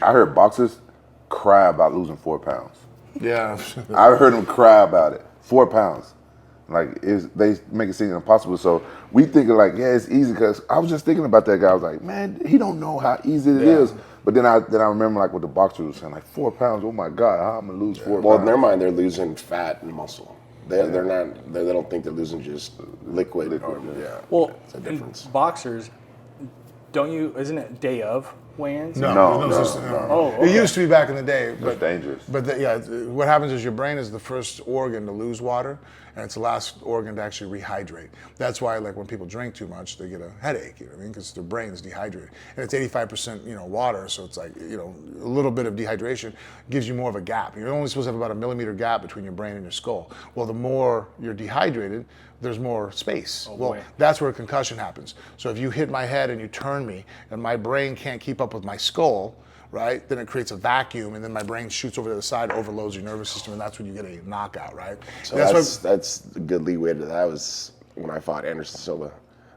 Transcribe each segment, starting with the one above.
I heard boxers cry about losing 4 pounds. Yeah. I heard them cry about it. 4 pounds. Like, they make it seem impossible. So we thinking like, yeah, it's easy, because I was just thinking about that guy. I was like, man, he don't know how easy it is. But then I remember like what the boxers were saying, like 4 pounds, oh my God, how am I gonna lose 4 pounds? Well, in their mind, they're losing fat and muscle. They don't think they're losing just liquid. Well, it's a difference. Boxers, isn't it day of weigh-ins? No. Oh, okay. It used to be back in the day. But it's dangerous. But what happens is your brain is the first organ to lose water, and it's the last organ to actually rehydrate. That's why, like, when people drink too much, they get a headache. You know what I mean? Because their brain is dehydrated, and it's 85%, water. So it's like, a little bit of dehydration gives you more of a gap. You're only supposed to have about a millimeter gap between your brain and your skull. Well, the more you're dehydrated, there's more space. That's where concussion happens. So if you hit my head and you turn me, and my brain can't keep up with my skull, right? Then it creates a vacuum, and then my brain shoots over to the side, overloads your nervous system, and that's when you get a knockout, right? So that's a good leeway to that. Was when I fought Anderson Silva.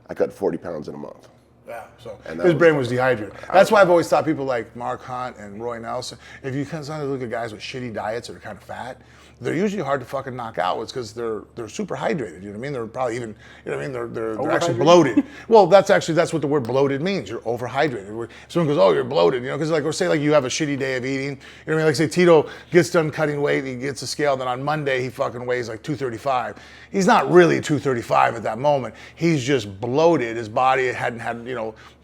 I cut 40 pounds in a month. Yeah, so his brain was dehydrated. That's why I've always thought people like Mark Hunt and Roy Nelson, if you kind of look at guys with shitty diets that are kind of fat, they're usually hard to fucking knock out. It's because they're super hydrated. You know what I mean? They're probably even, they're actually bloated. Well, that's what the word bloated means. You're overhydrated. Someone goes, oh, you're bloated, because like, or say like you have a shitty day of eating. You know what I mean? Like say Tito gets done cutting weight, he gets a scale, then on Monday he fucking weighs like 235. He's not really 235 at that moment. He's just bloated. His body hadn't had,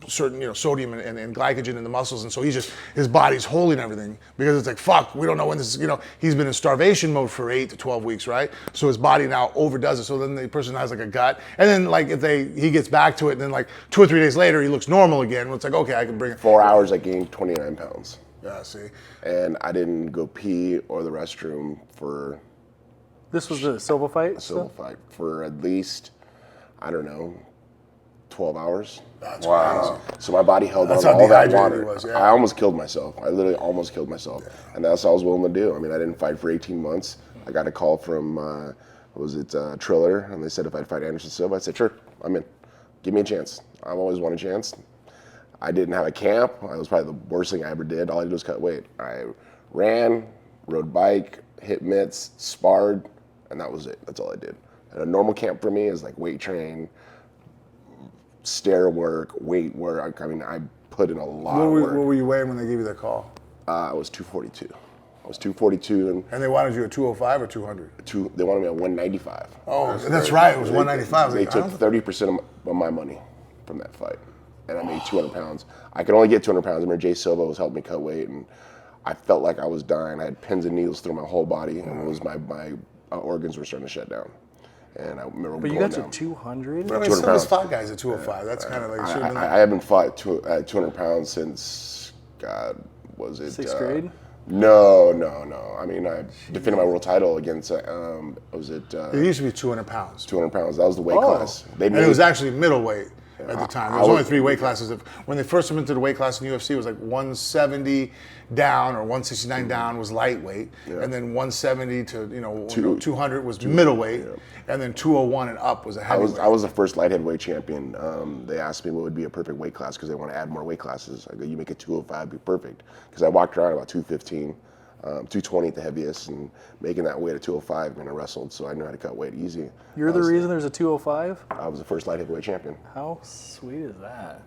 certain, sodium and glycogen in the muscles, and so his body's holding everything, because it's like, fuck, we don't know when this is, he's been in starvation mode for 8 to 12 weeks, right? So his body now overdoes it. So then the person has like a gut, and then like he gets back to it, and then like 2 or 3 days later he looks normal again. It's like, okay, I can bring it. 4 hours, I gained 29 pounds. Yeah, see. And I didn't go pee or the restroom for. This was the Silva fight? Silva fight for at least, I don't know, 12 hours. That's crazy. So my body held on to all that water. I almost killed myself. I literally almost killed myself. Yeah. And that's all I was willing to do. I mean, I didn't fight for 18 months. I got a call from, Triller, and they said if I'd fight Anderson Silva, I said, sure, I'm in. Give me a chance. I've always wanted a chance. I didn't have a camp. It was probably the worst thing I ever did. All I did was cut weight. I ran, rode bike, hit mitts, sparred, and that was it. That's all I did. And a normal camp for me is like weight train, stair work, weight work. I mean, I put in a lot of work. What were you weighing when they gave you that call? I was 242. I was 242. And they wanted you at 205 or 200? They wanted me at 195. Oh, that's right. It was 195. They took 30% of my money from that fight. And I made 200 pounds. I could only get 200 pounds. I remember Jay Silva was helping me cut weight, and I felt like I was dying. I had pins and needles through my whole body, and it was my organs were starting to shut down. And I remember. But you got to 200? But I mean, some of these fought guys at 205. That's kind of like. I haven't fought at 200 pounds since, God, was it? 6th grade? No. I mean, I defended my world title against. Was it? It used to be 200 pounds. 200 pounds. That was the weight class. And it was actually middleweight at the time. There was only 3 weight classes. When they first went to the weight class in UFC, it was like 170 down or 169 down was lightweight, and then 170 to 200 was middleweight, and then 201 and up was a heavyweight. I was the first light heavyweight champion. They asked me what would be a perfect weight class because they want to add more weight classes. I go, you make it 205, be perfect. Because I walked around about 215. 220 at the heaviest, and making that weight at 205 when I wrestled, so I knew how to cut weight easy. You're the reason there's a 205? I was the first light heavyweight champion. How sweet is that?